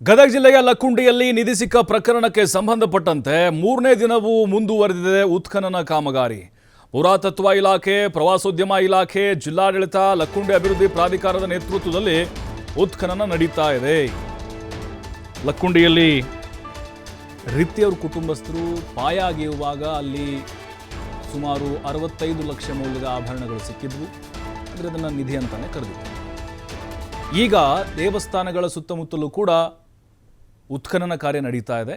ಗದಗ ಜಿಲ್ಲೆಯ ಲಕ್ಕುಂಡಿಯಲ್ಲಿ ನಿಧಿ ಸಿಕ್ಕ ಪ್ರಕರಣಕ್ಕೆ ಸಂಬಂಧಪಟ್ಟಂತೆ ಮೂರನೇ ದಿನವೂ ಮುಂದುವರೆದಿದೆ ಉತ್ಖನನ ಕಾಮಗಾರಿ. ಪುರಾತತ್ವ ಇಲಾಖೆ, ಪ್ರವಾಸೋದ್ಯಮ ಇಲಾಖೆ, ಜಿಲ್ಲಾಡಳಿತ, ಲಕ್ಕುಂಡಿ ಅಭಿವೃದ್ಧಿ ಪ್ರಾಧಿಕಾರದ ನೇತೃತ್ವದಲ್ಲಿ ಉತ್ಖನನ ನಡೀತಾ ಇದೆ. ಲಕ್ಕುಂಡಿಯಲ್ಲಿ ರಿತ್ತಿಯವ್ರ ಕುಟುಂಬಸ್ಥರು ಪಾಯ ಅಗೆಯುವಾಗ ಅಲ್ಲಿ ಸುಮಾರು 65 ಲಕ್ಷ ಮೌಲ್ಯದ ಆಭರಣಗಳು ಸಿಕ್ಕಿದ್ವು. ಅಂದರೆ ಅದನ್ನು ನಿಧಿ ಅಂತಾನೆ ಕರೆದಿತ್ತು. ಈಗ ದೇವಸ್ಥಾನಗಳ ಸುತ್ತಮುತ್ತಲೂ ಕೂಡ ಉತ್ಖನನ ಕಾರ್ಯ ನಡೀತಾ ಇದೆ.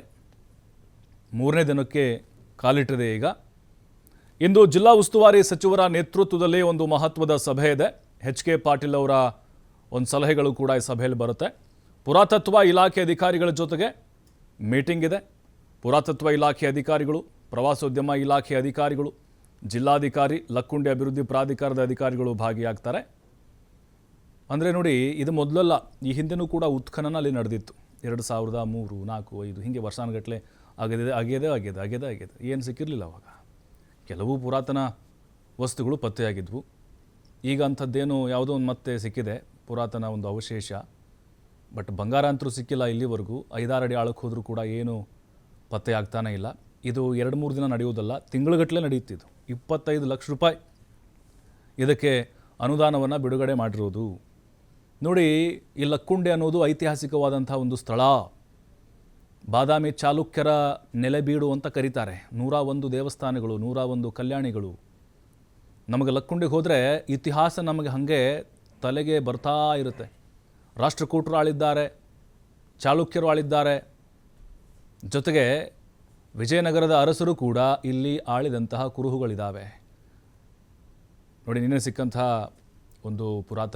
ಮೂರನೇ ದಿನಕ್ಕೆ ಕಾಲಿಟ್ಟಿದೆ. ಈಗ ಇಂದು ಜಿಲ್ಲಾ ಉಸ್ತುವಾರಿ ಸಚಿವರ ನೇತೃತ್ವದಲ್ಲಿ ಒಂದು ಮಹತ್ವದ ಸಭೆ ಇದೆ. HK ಪಾಟೀಲ್ ಅವರ ಒಂದು ಸಲಹೆಗಳು ಕೂಡ ಈ ಸಭೆಯಲ್ಲಿ ಬರುತ್ತೆ. ಪುರಾತತ್ವ ಇಲಾಖೆ ಅಧಿಕಾರಿಗಳ ಜೊತೆಗೆ ಮೀಟಿಂಗ್ ಇದೆ. ಪುರಾತತ್ವ ಇಲಾಖೆ ಅಧಿಕಾರಿಗಳು, ಪ್ರವಾಸೋದ್ಯಮ ಇಲಾಖೆ ಅಧಿಕಾರಿಗಳು, ಜಿಲ್ಲಾಧಿಕಾರಿ, ಲಕ್ಕುಂಡಿ ಅಭಿವೃದ್ಧಿ ಪ್ರಾಧಿಕಾರದ ಅಧಿಕಾರಿಗಳು ಭಾಗಿಯಾಗ್ತಾರೆ. ಅಂದರೆ ನೋಡಿ, ಇದು ಮೊದಲಲ್ಲ, ಈ ಹಿಂದೆನೂ ಕೂಡ ಉತ್ಖನನ ಅಲ್ಲಿ ನಡೆದಿತ್ತು. 2003, 4, 5 ಹೀಗೆ ವರ್ಷಾನುಗಟ್ಟಲೆ ಆಗಿದೆ. ಏನು ಸಿಕ್ಕಿರಲಿಲ್ಲ ಅವಾಗ. ಕೆಲವು ಪುರಾತನ ವಸ್ತುಗಳು ಪತ್ತೆಯಾಗಿದ್ವು. ಈಗ ಅಂಥದ್ದೇನು ಯಾವುದೋ ಒಂದು ಮತ್ತೆ ಸಿಕ್ಕಿದೆ, ಪುರಾತನ ಒಂದು ಅವಶೇಷ. ಬಟ್ ಬಂಗಾರ ಅಂತರೂ ಸಿಕ್ಕಿಲ್ಲ ಇಲ್ಲಿವರೆಗೂ. 5-6 ಅಡಿ ಆಳಕ್ಕೆ ಹೋದರೂ ಕೂಡ ಏನು ಪತ್ತೆ ಆಗ್ತಾನೇ ಇಲ್ಲ. ಇದು 2-3 ದಿನ ನಡೆಯುವುದಲ್ಲ, ತಿಂಗಳುಗಟ್ಟಲೆ ನಡೆಯುತ್ತಿದ್ದು. 25 ಲಕ್ಷ ರೂಪಾಯಿ ಇದಕ್ಕೆ ಅನುದಾನವನ್ನು ಬಿಡುಗಡೆ ಮಾಡಿರೋದು. ನೋಡಿ, ಈ ಲಕ್ಕುಂಡಿ ಅನ್ನೋದು ಐತಿಹಾಸಿಕವಾದಂಥ ಒಂದು ಸ್ಥಳ. ಬಾದಾಮಿ ಚಾಲುಕ್ಯರ ನೆಲೆಬೀಡು ಅಂತ ಕರೀತಾರೆ. 101 ದೇವಸ್ಥಾನಗಳು, 101 ಕಲ್ಯಾಣಿಗಳು. ನಮಗೆ ಲಕ್ಕುಂಡಿಗೆ ಹೋದರೆ ಇತಿಹಾಸ ನಮಗೆ ಹಾಗೆ ತಲೆಗೆ ಬರ್ತಾ ಇರುತ್ತೆ. ರಾಷ್ಟ್ರಕೂಟರು ಆಳಿದ್ದಾರೆ, ಚಾಲುಕ್ಯರು ಆಳಿದ್ದಾರೆ, ಜೊತೆಗೆ ವಿಜಯನಗರದ ಅರಸರು ಕೂಡ ಇಲ್ಲಿ ಆಳಿದಂತಹ ಕುರುಹುಗಳಿದ್ದಾವೆ. ನೋಡಿ, ನಿನ್ನೆ ಸಿಕ್ಕಂತಹ ಒಂದು ಪುರಾತನ